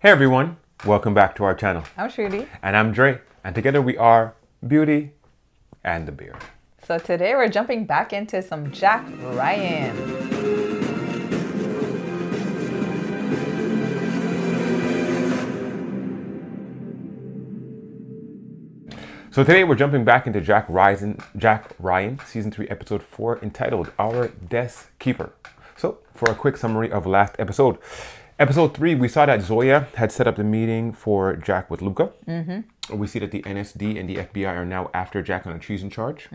Hey everyone, welcome back to our channel. I'm Shruti. And I'm Dre, and together we are Beauty and the Beard. So today we're jumping back into some Jack Ryan. So today we're jumping back into Jack Ryan, Season 3, Episode 4, entitled Our Desk Keeper. So, for a quick summary of last episode. Episode 3, we saw that Zoya had set up the meeting for Jack with Luca. We see that the NSD and the FBI are now after Jack on a treason charge.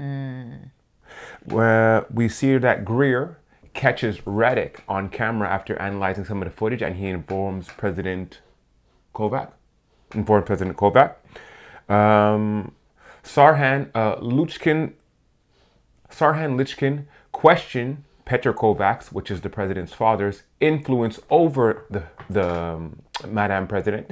Where we see that Greer catches Radic on camera after analyzing some of the footage, and he informs President Kovac. Sarhan Lichkin question Petr Kovac, which is the president's father's, influence over the Madame President,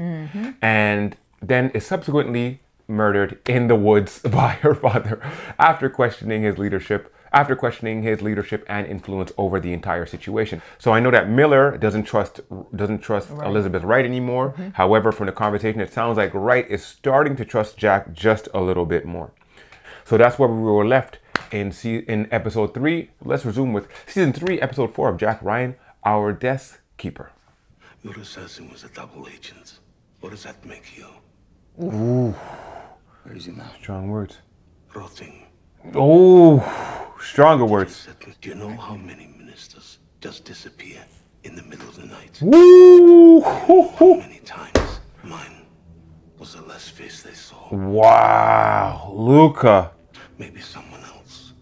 and then is subsequently murdered in the woods by her father after questioning his leadership and influence over the entire situation. So I know that Miller doesn't trust Elizabeth Wright anymore. However, from the conversation, it sounds like Wright is starting to trust Jack just a little bit more. So that's where we were left in episode 3. Let's resume with season 3, episode 4 of Jack Ryan, Our Desk Keeper. Your assassin was a double agent. What does that make you? Ooh. Where is he now? Strong words. Rotting. Oh, stronger words. Do you know how many ministers just disappear in the middle of the night? Woo! How many times? Mine was the last face they saw. Wow, Luca. Maybe someone else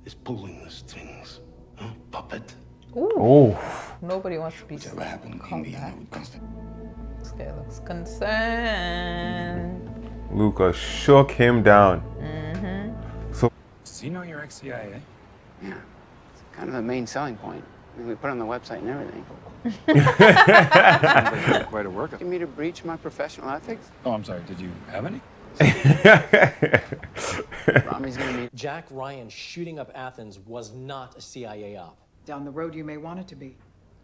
is pulling the strings. Huh? Puppet? Ooh. Oh. Nobody wants to be Whatever happened called in the that. constant. This guy looks concerned. Luca shook him down. So, Does he know you're ex-CIA? Yeah, it's kind of the main selling point. I mean, we put it on the website and everything. Sounds like quite a workup. You mean to breach my professional ethics? Oh, I'm sorry. Did you have any? Rami's gonna meet. Jack Ryan shooting up Athens was not a CIA op. Down the road, you may want it to be.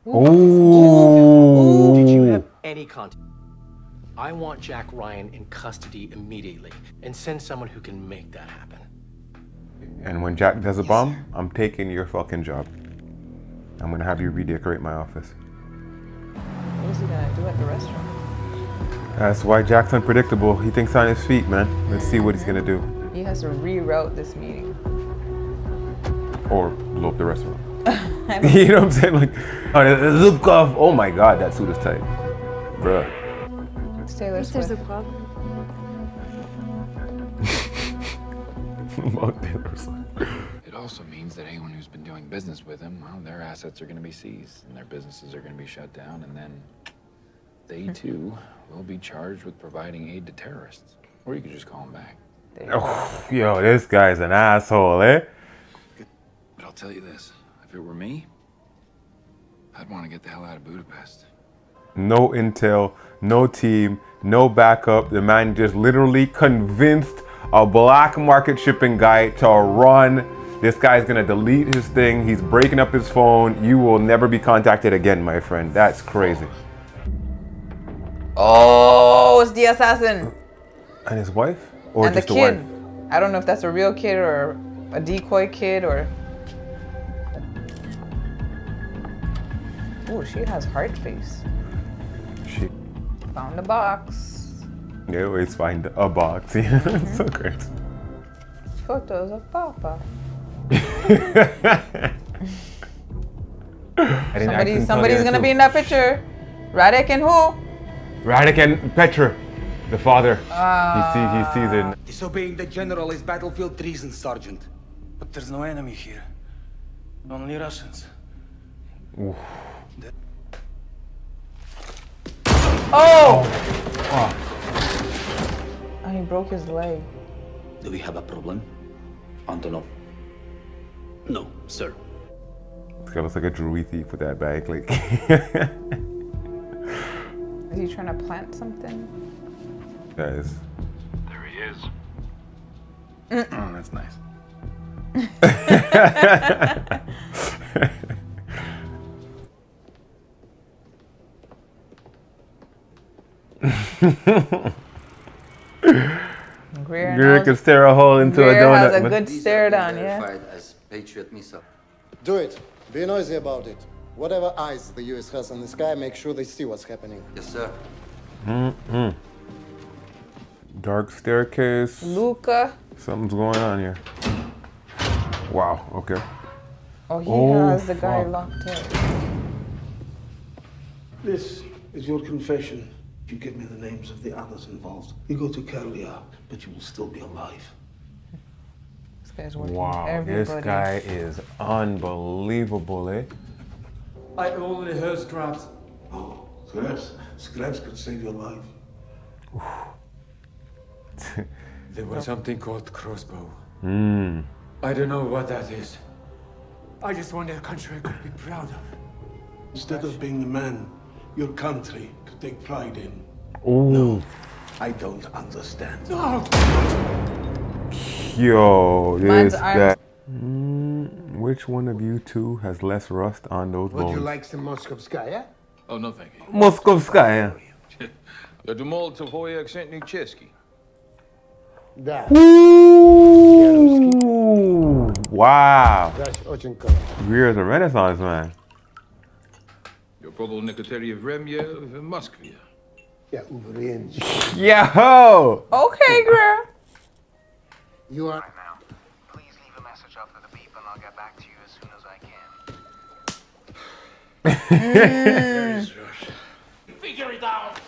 ooh. Did you have any contact? I want Jack Ryan in custody immediately, and send someone who can make that happen. And when Jack does a bomb, I'm taking your fucking job. I'm gonna have you redecorate my office. What is he gonna do at the restaurant? That's why Jack's unpredictable. He thinks on his feet, man. Let's see what he's gonna do. He has to reroute this meeting. Or blow up the restaurant. You know what I'm saying? Like, Zubkov. Oh my God, that suit is tight. Bruh. It's Taylor Swift. There's a problem. It also means that anyone who's been doing business with him, well, their assets are going to be seized and their businesses are going to be shut down, and then they too will be charged with providing aid to terrorists. Or you could just call them back. Oh, yo, this guy's an asshole, eh? But I'll tell you this, if it were me, I'd want to get the hell out of Budapest. No intel, no team, no backup. The man just literally convinced a black market shipping guy to run. This guy's gonna delete his thing. He's breaking up his phone. You will never be contacted again, my friend. That's crazy. Oh, it's the assassin. And his wife? Or And the just the kid. wife? I don't know if that's a real kid or a decoy kid or... Oh, she has heart face. She. Found a box. They always find a box. It's so great. Photos of Papa. Somebody's gonna be in that picture. Radic and who? Radic and Petr, the father. He sees it. Disobeying the general is battlefield treason, Sergeant. But there's no enemy here. Only Russians. Oof. Oh! And he broke his leg. Do we have a problem? Antonov? No, sir. This guy looks like a jewelry thief with that bag. Like, Is he trying to plant something? guys. There he is. Oh, that's nice. Greer can stare a hole into a Greer donut. has a man. good stare down, yeah. As Patriot missile. Do it. Be noisy about it. Whatever eyes the US has in the sky, make sure they see what's happening. Yes, sir. Dark staircase. Luca. Something's going on here. Wow, okay. Oh, he Oh, has the guy fuck. locked in. This is your confession. You give me the names of the others involved. You go to Career, but you will still be alive. This guy's working Wow, with this everybody. guy is unbelievable, eh? I only heard scraps. Oh, scraps could save your life. There was something called crossbow. Hmm. I don't know what that is. I just want a country I could be proud of. Instead of being a man, your country could take pride in. Ooh. I don't understand. No! Yo, Man's this arms. guy. Which one of you two has less rust on those Would bones? you like some Moskovskaya? Oh, no, thank you. Moskovskaya. Я думал, твой акцент не чешский. Да. Ooh. Wow. Greer is a Renaissance man. Я пробовал некоторые время в Москве. Yeah, уверен. Yo! Okay, Greer. You are. Please leave a message after the beep and I'll get back to you as soon as I can. Figure it out.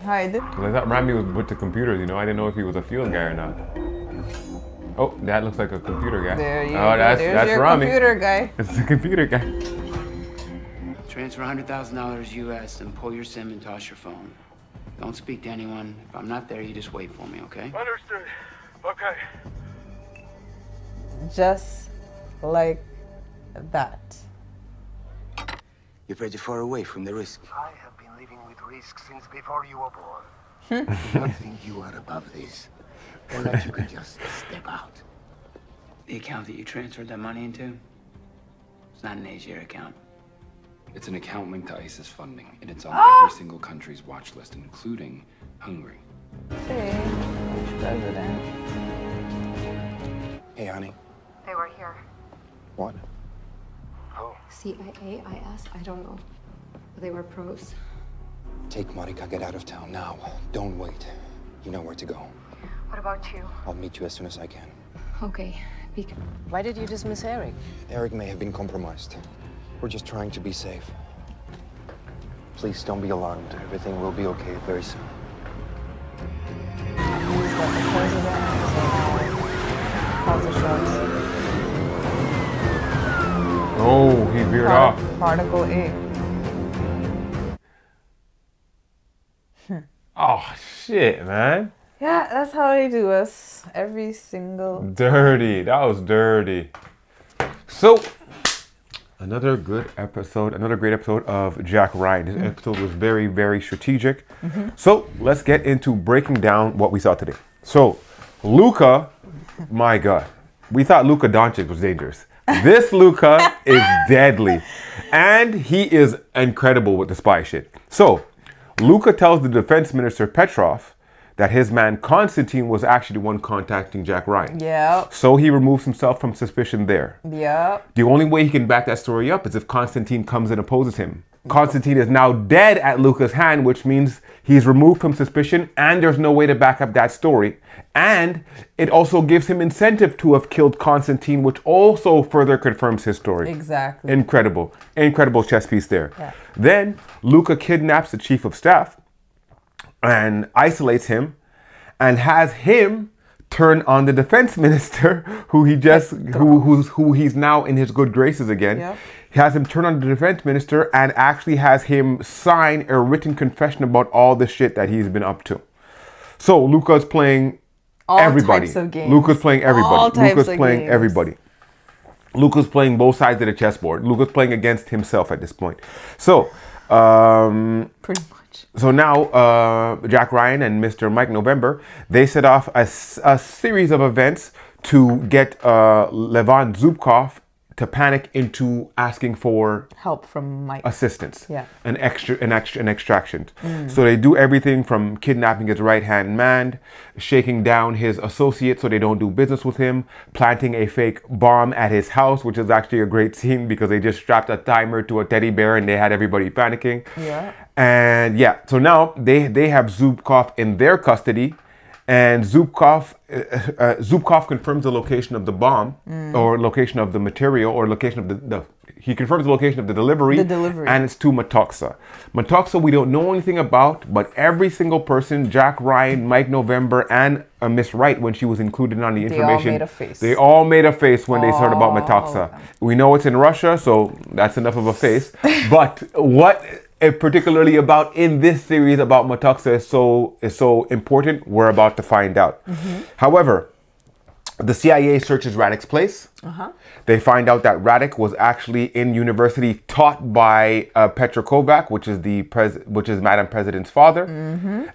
Hi, Well, I thought Rami was with the computers, you know? I didn't know if he was a field guy or not. Oh, that looks like a computer guy. there you Oh, go. that's There's your Rami. computer guy. It's the computer guy. Transfer $100,000 US and pull your SIM and toss your phone. Don't speak to anyone. If I'm not there, you just wait for me, okay? Understood. Okay. Just like that. You're pretty far away from the risk. I have been living with risk since before you were born. I don't think you are above this. Or that you could just step out. The account that you transferred that money into, it's not an Asia account. It's an account linked to ISIS funding, and it's on every single country's watch list, including Hungary. Hey, president. Hey, honey. They were here. What? CIA, IS, I don't know. They were pros. Take Monica, get out of town now. Don't wait. You know where to go. What about you? I'll meet you as soon as I can. Okay, Why did you dismiss Eric? Eric may have been compromised. We're just trying to be safe. Please don't be alarmed. Everything will be okay very soon. Oh, he veered off. Particle A. Oh, shit, man. Yeah, that's how they do us. Every single. Dirty. That was dirty. So, another good episode, another great episode of Jack Ryan. This episode was very, very strategic. So, let's get into breaking down what we saw today. So, Luka, my God. We thought Luka Doncic was dangerous. This Luka is deadly. And he is incredible with the spy shit. So, Luka tells the defense minister Petrov that his man Constantine was actually the one contacting Jack Ryan. Yeah. So he removes himself from suspicion there. Yeah. The only way he can back that story up is if Constantine comes and opposes him. Constantine is now dead at Luka's hand, which means he's removed from suspicion and there's no way to back up that story. And it also gives him incentive to have killed Constantine, which also further confirms his story. Exactly. Incredible. Incredible chess piece there. Yeah. Then Luka kidnaps the chief of staff and isolates him and has him turn on the defense minister who he's now in his good graces again. Yep. He has him turn on the defense minister and actually has him sign a written confession about all the shit that he's been up to. So Luka's playing all everybody. Types of games. Luka's playing everybody. All types Luka's of playing games. everybody. Luka's playing both sides of the chessboard. Luka's playing against himself at this point. So, pretty much. So now, Jack Ryan and Mr. Mike November, they set off a series of events to get Levon Zubkov to panic into asking for help from Mike. Assistance. Yeah. An extraction. So they do everything from kidnapping his right-hand man, shaking down his associates so they don't do business with him, planting a fake bomb at his house, which is actually a great scene because they just strapped a timer to a teddy bear and they had everybody panicking. Yeah. And yeah, so now they have Zubkov in their custody. And Zubkov confirms the location of the bomb, or location of the material, or location of he confirms the location of the delivery. And it's to Metoxa. Metoxa we don't know anything about, but every single person, Jack Ryan, Mike November, and Miss Wright, when she was included on the information, they all made a face. They all made a face when they heard about Metoxa. We know it's in Russia, so that's enough of a face. But what particularly about in this series about Metoxa is so important, we're about to find out. However, the CIA searches Radek's place. They find out that Radek was actually in university taught by Petr Kovac, which is Madam President's father,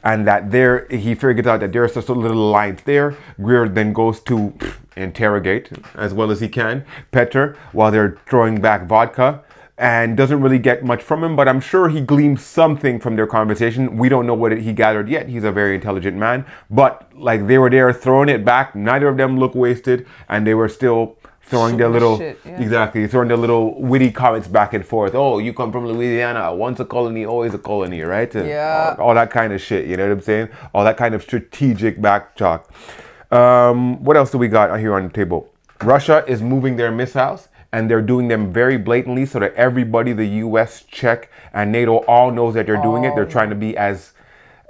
and that he figures out that there's just a little alliance there. Greer then goes to interrogate as well as he can Petr while they're throwing back vodka. And doesn't really get much from him, but I'm sure he gleaned something from their conversation. We don't know what he gathered yet. He's a very intelligent man, but like they were there throwing it back. Neither of them looked wasted, and they were still throwing their little throwing their little witty comments back and forth. Oh, you come from Louisiana, once a colony, always a colony, right? Yeah. All that kind of shit. You know what I'm saying? All that kind of strategic backtalk. What else do we got here on the table? Russia is moving their missiles. And they're doing them very blatantly so that everybody, the US, Czech, and NATO all knows that they're doing it. They're trying to be as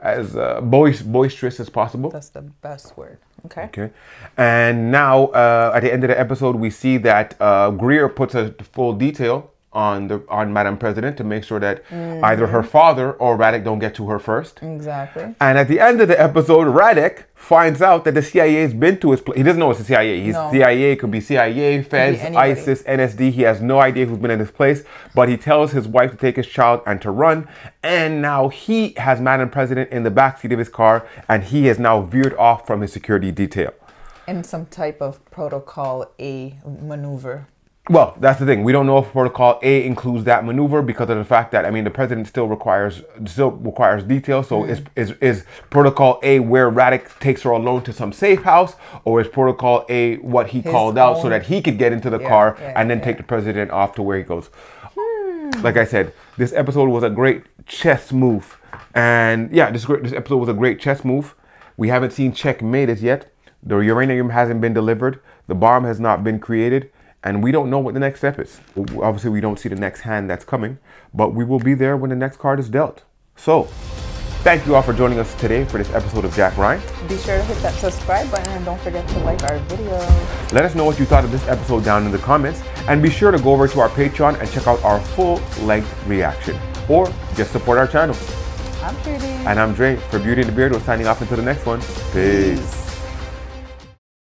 boisterous as possible. That's the best word. Okay. And now, at the end of the episode, we see that Greer puts a full detail on Madam President to make sure that either her father or Radek don't get to her first. Exactly. And at the end of the episode, Radek finds out that the CIA has been to his place. He doesn't know it's the CIA. CIA, could be CIA, Feds, ISIS, NSD. He has no idea who's been in his place, but he tells his wife to take his child and to run. And now he has Madam President in the backseat of his car, and he has now veered off from his security detail. In some type of Protocol A maneuver. Well, that's the thing. We don't know if Protocol A includes that maneuver because of the fact that, I mean, the president still requires details. So is Protocol A where Radek takes her alone to some safe house, or is Protocol A what he called out so that he could get into the car and then take the president off to where he goes? Like I said, this episode was a great chess move. And yeah, this episode was a great chess move. We haven't seen checkmate as yet. The uranium hasn't been delivered. The bomb has not been created. And we don't know what the next step is. Obviously, we don't see the next hand that's coming, but we will be there when the next card is dealt. So, thank you all for joining us today for this episode of Jack Ryan. Be sure to hit that subscribe button and don't forget to like our video. Let us know what you thought of this episode down in the comments, and be sure to go over to our Patreon and check out our full-length reaction, or just support our channel. I'm Shruti. And I'm Dre. For Beauty and the Beard, we're signing off until the next one. Peace.